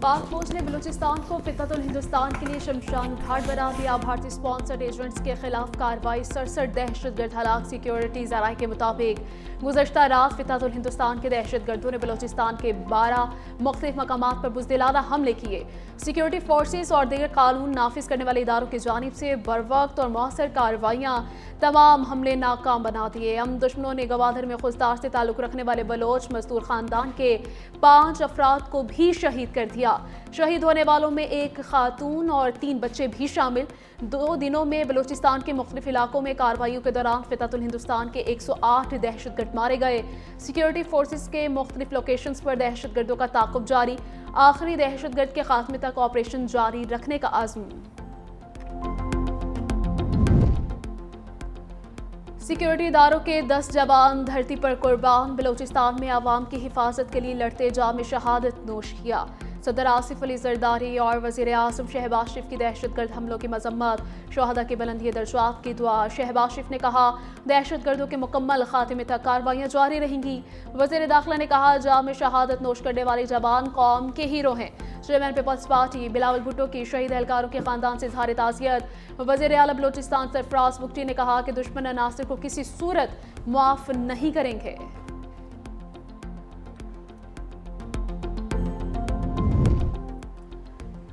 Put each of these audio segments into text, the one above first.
पाक फौज ने बलूचिस्तान को फितरतुल हिंदुस्तान के लिए शमशान घाट बना दिया। भारतीय स्पॉन्सर्ड एजेंट्स के खिलाफ कार्रवाई। 67 दहशतगर्द हलाक। सिक्योरिटी ज़राए के मुताबिक गुज़श्ता रात फितरतुल हिंदुस्तान के दहशतगर्दों ने बलूचिस्तान के 12 मुख्तलिफ मकामात पर बुज़दिलाना हमले किए। सिक्योरिटी फोर्सेस और दीगर कानून नाफिज करने वाले इदारों की जानिब से बरवक्त और मौसर कार्रवाइयाँ तमाम हमले नाकाम बना दिए। हम दुश्मनों ने गवादर में खुजदार से ताल्लुक़ रखने वाले बलोच मजदूर ख़ानदान के 5 अफराद को भी शहीद कर दिया। शहीद होने वालों में एक खातून और 3 बच्चे भी शामिल। 2 दिनों में बलूचिस्तान के मुख्तलिफ इलाकों में कार्रवाइयों के दौरान फितरतुल हिंदुस्तान के 108 दहशतगर्द मारे गए। सिक्योरिटी फोर्सेस के मुख्तलिफ लोकेशंस पर दहशतगर्दों का ताक़ुब जारी। आखिरी दहशतगर्द के खात्मे तक ऑपरेशन जारी रखने का आज़म। सिक्योरिटी इदारों के 10 जवान धरती पर कुर्बान। बलूचिस्तान में आवाम की हिफाजत के लिए लड़ते जाम शहादत नोश किया। सदर आसिफ अली जरदारी और वज़ीर आज़म शहबाज शरीफ की दहशतगर्द हमलों की मजम्मत। शहादा की बुलंदी दर्जात की दुआ। शहबाज शरीफ ने कहा दहशतगर्दों के मुकम्मल खात्मे तक कार्रवाइयाँ जारी रहेंगी। वज़ीर दाखिला ने कहा जाम शहादत नोश करने वाले जवान कौम के हीरो हैं। Chairman Peoples Party Bilawal Bhutto की शहीद एहलकारों के खानदान से इज़हार ताज़ियत। वज़ीर आला बलूचिस्तान सरफराज बुगटी ने कहा कि दुश्मन अनासिर को किसी सूरत माफ़ नहीं करेंगे।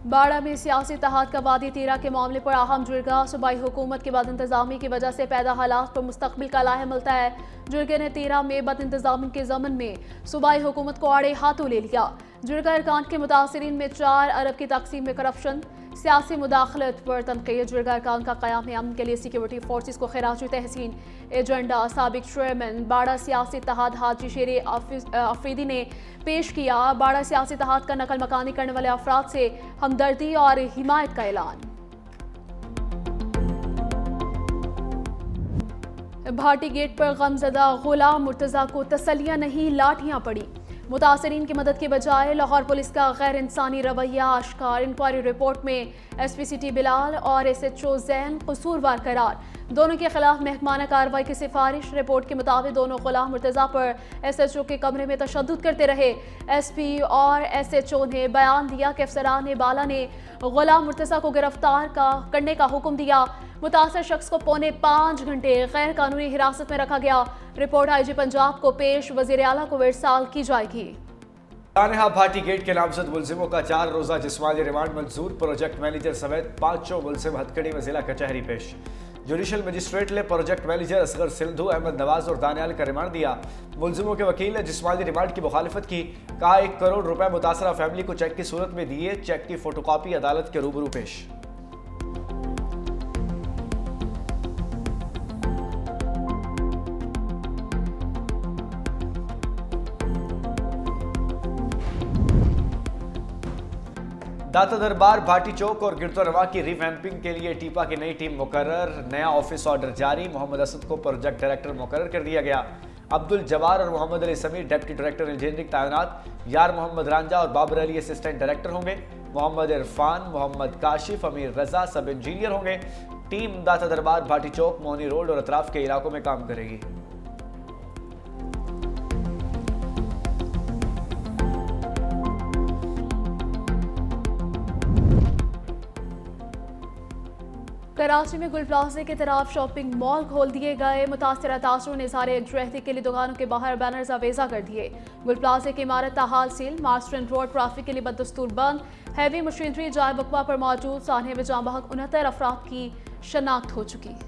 बाड़ा में सियासी इत्तेहाद का वादी तीरा के मामले पर अहम जुर्गा। सूबाई हुकूमत की बद इंतजामी की वजह से पैदा हालात पर मुस्तकबिल का लाहेमल्ता है। जुर्गे ने तीरा में बद इंतजामी के ज़मन में सूबाई हुकूमत को आड़े हाथों ले लिया। जुर्गा अरकान के मुतासरीन में 4 अरब की तकसीम में करप्शन, सियासी मुदाखलत पर तनकीद। जुर्गा अरकान का क़याम अमन के लिए सिक्योरिटी फोर्सेस को खिराज तहसीन। एजेंडा साबिक चेयरमैन बाड़ा सियासी इत्तेहाद हाजी शेर अफरीदी ने पेश किया। बाड़ा सियासी इत्तेहाद का नकल मकानी करने वाले अफराद से हमदर्दी और हिमायत का ऐलान। भाटी गेट पर गमजदा गुलाम मुर्तज़ा को तसल्लियां नहीं, लाठियां पड़ी। मुतासरीन की मदद के बजाय लाहौर पुलिस का गैर इंसानी रवैया आश्कार। इंक्वायरी रिपोर्ट में SPCT बिलाल और SHO जैन कसूरवार करार। दोनों के खिलाफ महकमाना कार्रवाई की सिफारिश। रिपोर्ट के मुताबिक दोनों गुलाम मुर्तज़ा पर SHO के कमरे में तशद्दुद करते रहे। SP और SHO ने बयान दिया कि अफसरान बाला ने गुलाम मुर्तज़ा को गिरफ्तार करने का हुक्म दिया। मुतासर शख्स को 4.5 घंटे गैर कानूनी हिरासत में रखा गया। रिपोर्ट IG पंजाब को पेश। वज़ीर आला को इरसाल की जाएगी। तानहा भाटी गेट के नामजद मुलजिमों का 4 रोज़ा जिस्मानी रिमांड मंजूर। प्रोजेक्ट मैनेजर समेत 5 मुलजिम हथकड़ी में जिला कचहरी पेश। जुडिशल मजिस्ट्रेट ने प्रोजेक्ट मैनेजर असगर सिंधु, अहमद नवाज और दानियाल का रिमांड दिया। मुलजिमों के वकील ने जिस्मानी रिमांड की मुखालिफत की। कहा 1 करोड़ रुपए मुतासरा फैमिली को चेक की सूरत में दिए। चेक की फोटोकॉपी अदालत के रूबरू पेश। दाता दरबार भाटी चौक और गिरतोनवा की रिवैम्पिंग के लिए टीपा की नई टीम मुकर्रर। नया ऑफिस ऑर्डर जारी। मोहम्मद असद को प्रोजेक्ट डायरेक्टर मुकर्रर कर दिया गया। अब्दुल जवार और Mohammad Ali Samir deputy director engineering तैनात। यार मोहम्मद रांझा और बाबर अली असिस्टेंट डायरेक्टर होंगे। मोहम्मद इरफान, मोहम्मद काशिफ, अमीर रजा सब इंजीनियर होंगे। टीम दाता दरबार भाटी चौक, मोनी रोड और अतराफ के इलाकों में काम करेगी। कराची में गुल प्लाजा के तरफ शॉपिंग मॉल खोल दिए गए। मुतासरा तासरों ने इज़हार यकजहती के लिए दुकानों के बाहर बैनर्स अवेजा कर दिए। गुल प्लाजा की इमारत ताहाल सील। मार्स्टन रोड ट्रैफिक के लिए बदस्तूर बंद। हैवी मशीनरी जाए वकफा पर मौजूद। सानहे में जाम बहक 69 अफराद की शनाख्त हो चुकी।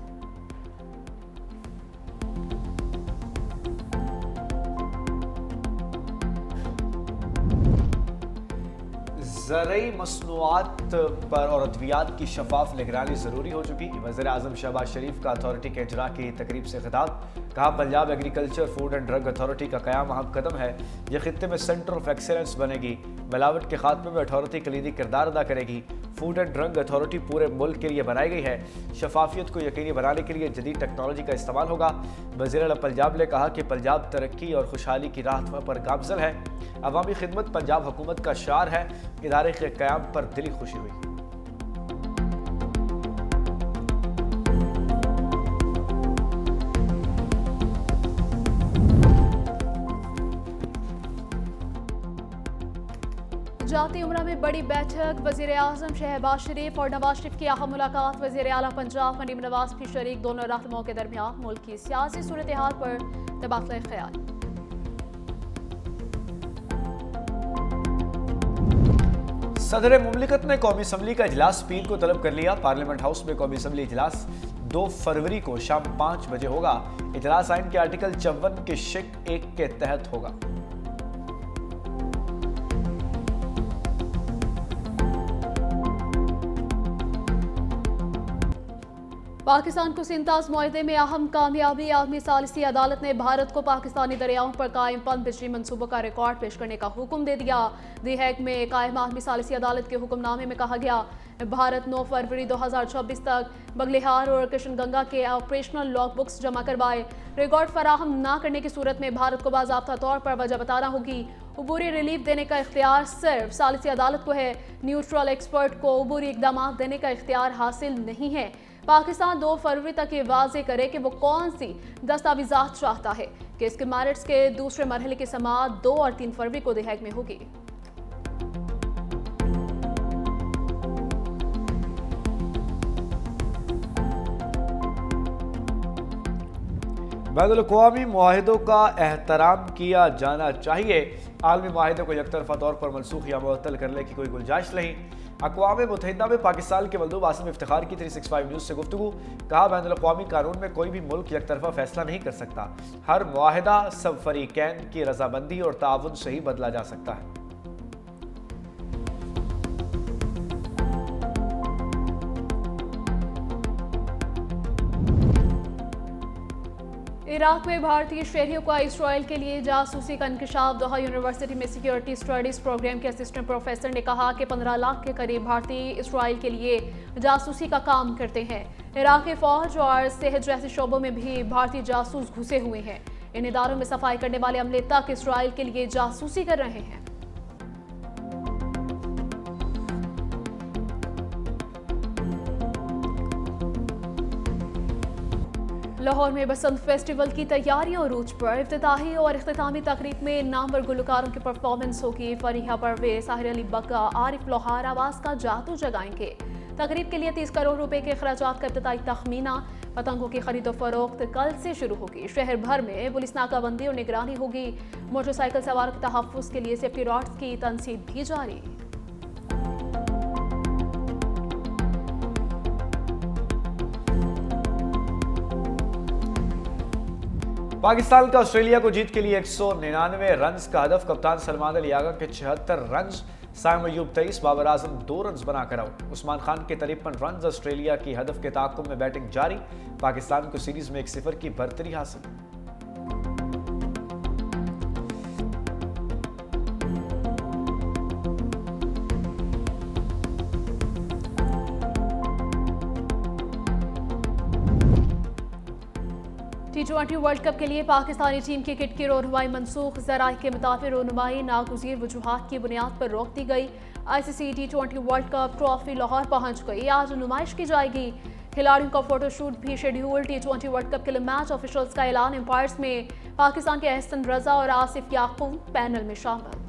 ज़रई मसनूआत पर और अद्वियात की शफाफ निगरानी ज़रूरी हो चुकी। वज़ीर आज़म शहबाज शरीफ का अथॉरिटी के इजरा की तकरीब से खिताब। कहा Punjab agriculture food and drug authority का क़याम अहम कदम है। यह खित्ते में सेंटर ऑफ एक्सेलेंस बनेगी। मिलावट के खात्मे में अथॉरिटी कलीदी किरदार अदा करेगी। फूड एंड ड्रग अथॉरिटी पूरे मुल्क के लिए बनाई गई है। शफाफियत को यकीनी बनाने के लिए जदीद टेक्नोलॉजी का इस्तेमाल होगा। वज़ीर आला पंजाब ने कहा कि पंजाब तरक्की और खुशहाली की राह पर गामज़ल है। अवामी खिदमत पंजाब हुकूमत का शार है। इदारे के क़याम पर दिली खुशी हुई। जाती उम्र में बड़ी बैठक, वजीर आजम शहबाज शरीफ और नवाज शरीफ की अहम मुलाकात। वजीर आला पंजाब मरीम नवाज भी शरीक। दोनों रहनुमाओं के दरमियान मुल्क की सियासी सूरत हाल पर तबादला ख्याल। सदर मुमलिकत ने कौमी असम्बली का इजलास पीर को तलब कर लिया। पार्लियामेंट हाउस में कौमी असम्बली इजलास 2 फरवरी को शाम 5 बजे होगा। इजलास आइन के आर्टिकल 54 के शिक 1 के तहत होगा। पाकिस्तान को सिंताज मुआहदे में अहम कामयाबी। आलमी सालिसी अदालत ने भारत को पाकिस्तानी दरियाओं पर कायम पनबिजली मनसूबों का रिकॉर्ड पेश करने का हुक्म दे दिया। दी हैग में कायम आलमी सालिसी अदालत के हुक्मनामे में कहा गया, भारत 9 फरवरी 2026 तक बगलिहार और किशनगंगा के ऑपरेशनल लॉग बुक्स जमा करवाए। रिकॉर्ड फराहम न करने की सूरत में भारत को बाज़ाब्ता तौर पर वजह बताना होगी। उबूरी रिलीफ देने का इख्तियार सिर्फ सालिसी अदालत को है। न्यूट्रल एक्सपर्ट को उबूरी इकदाम देने का इख्तियार हासिल नहीं है। पाकिस्तान 2 फरवरी तक ये वाजे करे कि वो कौन सी दस्तावेजात चाहता है कि इसके मैरिट्स के दूसरे मरहले की समाअत 2 और 3 फरवरी को दी हैग में होगी। बैनुल-अक़वामी मुआहिदों का एहतराम किया जाना चाहिए। आलमी मुआहिदे को यकतरफा तौर पर मनसूख या मुअत्तल करने की कोई गुंजाइश नहीं। अक़वाम मुत्तहिदा में पाकिस्तान के मंदूब आसिम इफ्तिखार की 365 न्यूज़ से गुफ्तगू। कहा, बैनुल-अक़वामी कानून में कोई भी मुल्क यकतरफा फैसला नहीं कर सकता। हर मुआहिदा सब फरीकैन की रजामंदी और ताउन से ही बदला जा सकता है। इराक में भारतीय शहरियों का इसराइल के लिए जासूसी का इंकशाफ। दोहा यूनिवर्सिटी में सिक्योरिटी स्टडीज प्रोग्राम के असिस्टेंट प्रोफेसर ने कहा कि 15 लाख के करीब भारतीय इसराइल के लिए जासूसी का काम करते हैं। इराकी फौज और सेहत जैसे शोबों में भी भारतीय जासूस घुसे हुए हैं। इन इदारों में सफाई करने वाले अमले तक इसराइल के लिए जासूसी कर रहे हैं। लाहौर में बसंत फेस्टिवल की तैयारियों रूज पर। इफ्तिताही और इख्तितामी तकरीब में नामवर गुलकारों की परफॉर्मेंस होगी। फरीहा परवेज, साहिर अली बक्का, आरिफ लोहार आवाज़ का जादू जगाएंगे। तकरीब के लिए 30 करोड़ रुपए के अखराजात का इब्तिदाई तखमीना। पतंगों की खरीदो फरोख्त कल से शुरू होगी। शहर भर में पुलिस नाकाबंदी और निगरानी होगी। मोटरसाइकिल सवारों के तहफ़्फ़ुज़ के लिए सेफ्टी रॉड्स की तनसीब भी जारी। पाकिस्तान का ऑस्ट्रेलिया को जीत के लिए 199 रन का हदफ। कप्तान सलमान अली आगा के 76 रन, साइम अयूब 23, बाबर आजम 2 रन बनाकर आउट। उस्मान खान के 53 रन। ऑस्ट्रेलिया की हदफ के ताक़ुब में बैटिंग जारी। पाकिस्तान को सीरीज में 1-0 की बरतरी हासिल। T20 वर्ल्ड कप के लिए पाकिस्तानी टीम की किट की रोनुमाई मनसूख। ज़राए के मुताबिक रोनुमाई नागुज़ीर वजूहात की बुनियाद पर रोक दी गई। ICC T20 world cup trophy Lahore पहुंच गई। आज नुमाइश की जाएगी। खिलाड़ियों का फोटोशूट भी शेड्यूल। T20 वर्ल्ड कप के लिए मैच ऑफिशियल्स का ऐलान। एम्पायर्स में पाकिस्तान के एहसन रजा और आसिफ याकूब पैनल में शामिल।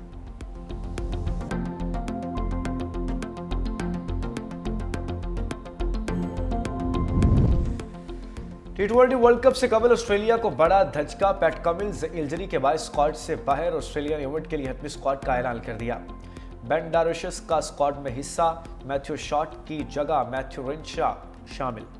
T20 वर्ल्ड कप से कबल ऑस्ट्रेलिया को बड़ा धचका। पैट कमिंस इंजरी के बाद स्क्वाड से बाहर। ऑस्ट्रेलिया ने इवेंट के लिए हतमी स्क्वाड का ऐलान कर दिया। बेन डारोशिस का स्क्वाड में हिस्सा। मैथ्यू शॉट की जगह मैथ्यू रिंशा शामिल।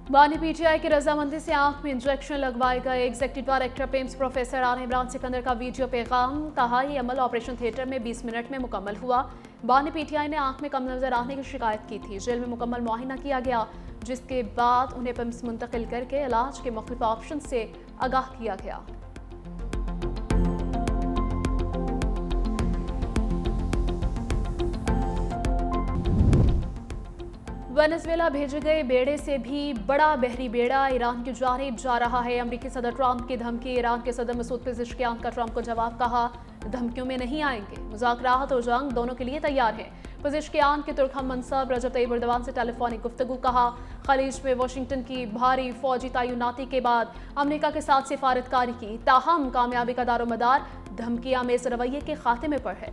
बानी PTI की रजामंदी से आंख में इंजेक्शन लगवाए गए। Executive director PIMS professor R Imran Sikandar का वीडियो पैगाम। कहा, यह अमल ऑपरेशन थिएटर में 20 मिनट में मुकम्मल हुआ। बानी PTI ने आंख में कम नजर आने की शिकायत की थी। जेल में मुकम्मल मुआयना किया गया, जिसके बाद उन्हें पेम्स मुंतकिल करके इलाज के मुख्तलिफ ऑप्शन से आगाह किया गया। वेनेजुएला भेजे गए बेड़े से भी बड़ा बहरी बेड़ा ईरान की जानिब जा रहा है। अमेरिकी सदर ट्रंप की धमकी। ईरान के सदर मसूद पेज़ेश्कियान का ट्रंप को जवाब। कहा, धमकियों में नहीं आएंगे। मुज़ाकरात और जंग दोनों के लिए तैयार हैं। पज़िशकियान के तुर्कम मनसब रजब तैयब एर्दोगान से टेलीफोनिक गुफ्तगू। कहा, खलीज में वाशिंगटन की भारी फौजी तैनाती के बाद अमेरिका के साथ सिफारतकारी की, ताहम कामयाबी का दारोमदार धमकियां में इस रवैये के खात्मे पर है।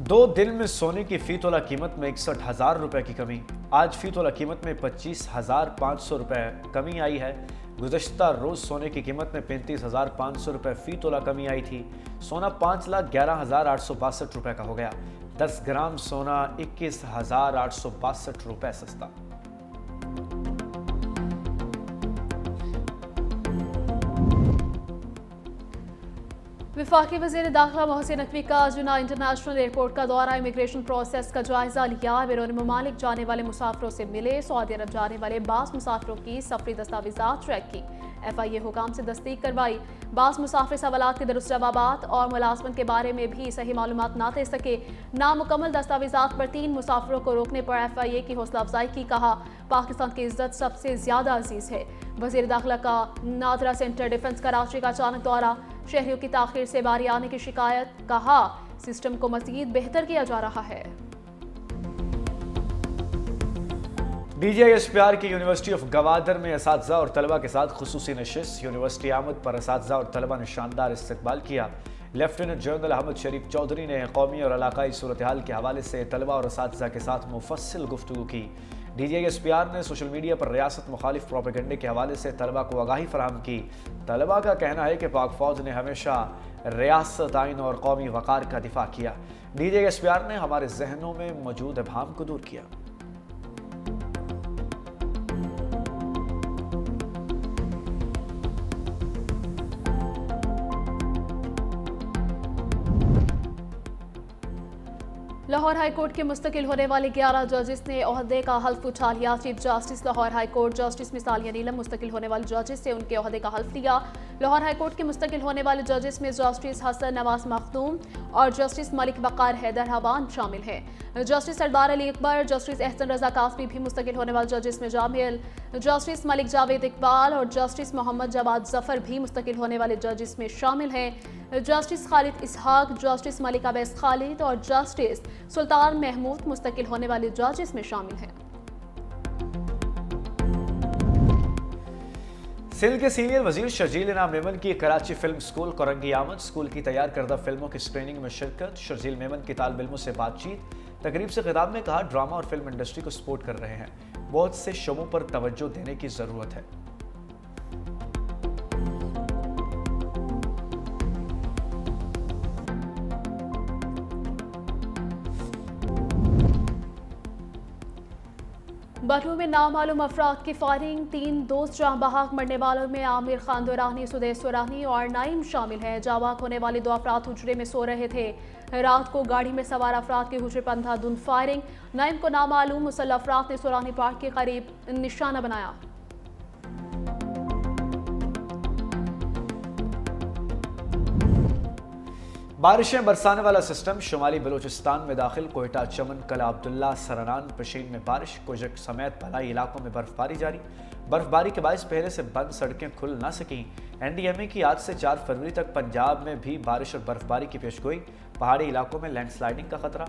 दो दिन में सोने की फी तोला कीमत में 61,000 रुपए की कमी। आज फी तोला कीमत में 25,500 रुपए कमी आई है। गुज़श्ता रोज सोने की कीमत में 35,500 रुपए फी तोला कमी आई थी। सोना 5,11,862 रुपए का हो गया। 10 ग्राम सोना 21,862 रुपए सस्ता। वफाकी वज़ीर दाखिला मोहसिन नकवी का जुना इंटरनेशनल एयरपोर्ट का दौरा, इमिग्रेशन प्रोसेस का जायजा लिया। बैरून ममालिक जाने वाले मुसाफिरों से मिले। सऊदी अरब जाने वाले बास मुसाफिरों की सफरी दस्तावेजात चेक की। FIA हुकाम से तस्दीक करवाई। बास मुसाफिर सवालात के दुरुस्त जवाबात और मुलाजमत के बारे में भी सही मालूमात ना दे सके। नामुकम्मल दस्तावेजात पर 3 मुसाफिरों को रोकने पर FIA की हौसला अफजाई की। कहा, पाकिस्तान की इज्जत सबसे ज्यादा अजीज है। वज़ीर दाखिला का नादरा सेंटर डिफेंस कराची का अचानक दौरा, शहरियों की ताखीर से बारी आने की शिकायत। कहा, सिस्टम को मजीद बेहतर किया जा रहा है। DGISPR की यूनिवर्सिटी ऑफ गवादर में असातिज़ा और तलबा के साथ खुसूसी नशिस्त। यूनिवर्सिटी आमद पर असातिज़ा और तलबा ने शानदार इस्तकबाल किया। लेफ्टिनेंट जनरल अहमद शरीफ चौधरी ने कौमी और इलाकाई सूरत हाल के हवाले से तलबा और असातिज़ा के साथ मुफस्सिल गुफ्तगू की। DGISPR ने सोशल मीडिया पर रियासत मुखालिफ प्रोपेगेंडे के हवाले से तलबा को आगाही फराहम की। तलबा का कहना है कि पाक फौज ने हमेशा रियासत, आइन और कौमी वक़ार का दिफा किया। DGISPR ने हमारे जहनों में मौजूद अभाम को दूर किया। लाहौर हाई कोर्ट के मुस्तकिल होने वाले 11 जजेस ने ओहदे का हल्फ उठा लिया। Chief justice Lahore high court justice मिसालिया नीलम मुस्तकिल होने वाले जजेस से उनके ओहदे का हल्फ लिया। लाहौर हाई कोर्ट के मुस्तकिल होने वाले जजेस में जस्टिस हसन नवाज मखदूम और जस्टिस मलिक वक़ार हैदर हवान शामिल हैं। जस्टिस सरदार अली अकबर, जस्टिस एहसन रजा कासमी भी मुस्तकिल होने वाले जजेस में शामिल। जस्टिस मलिक जावेद इकबाल और जस्टिस मोहम्मद जवाद जफर भी मुस्तकिल होने वाले जजेस में शामिल हैं। जस्टिस खालिद इसहाक, जस्टिस मलिक अवैस खालिद और जस्टिस सुल्तान महमूद मुस्तकिल होने वाले जजेस में शामिल हैं। सिंध के सीनियर वजीर शर्जील इनाम मेमन की कराची फिल्म स्कूल को रंगी आमद। स्कूल की तैयार करदा फिल्मों की स्क्रीनिंग में शिरकत। शर्जील मेमन की तालिब इल्मों से बातचीत। तकरीब से खिताब में कहा, ड्रामा और फिल्म इंडस्ट्री को सपोर्ट कर रहे हैं, बहुत से शोबों पर तवज्जो देने की जरूरत है। बटू में नामालूम अफराद की फायरिंग, 3 दोस्त जहां बहाक मरने वालों में आमिर खान दुरानी, सुदेश दुरानी और नाइम शामिल हैं। जावाक होने वाले 2 अफराद हुजरे में सो रहे थे। रात को गाड़ी में सवार अफराद के हुजरे पर अंधाधुंध फायरिंग। नाइम को नामालूम मुसल्लह अफराद ने सुरानी पार्क के करीब निशाना बनाया। बारिशें बरसाने वाला सिस्टम शुमाली बलूचिस्तान में दाखिल। कोयटा, चमन, कला अब्दुल्ला, सरनान, पशीन में बारिश। कोजक समेत भलाई इलाकों में बर्फबारी जारी। बर्फबारी के बायस पहले से बंद सड़कें खुल ना सकीं। NDMA की आज से 4 फरवरी तक पंजाब में भी बारिश और बर्फबारी की पेशगोई। पहाड़ी इलाकों में लैंडस्लाइडिंग का खतरा।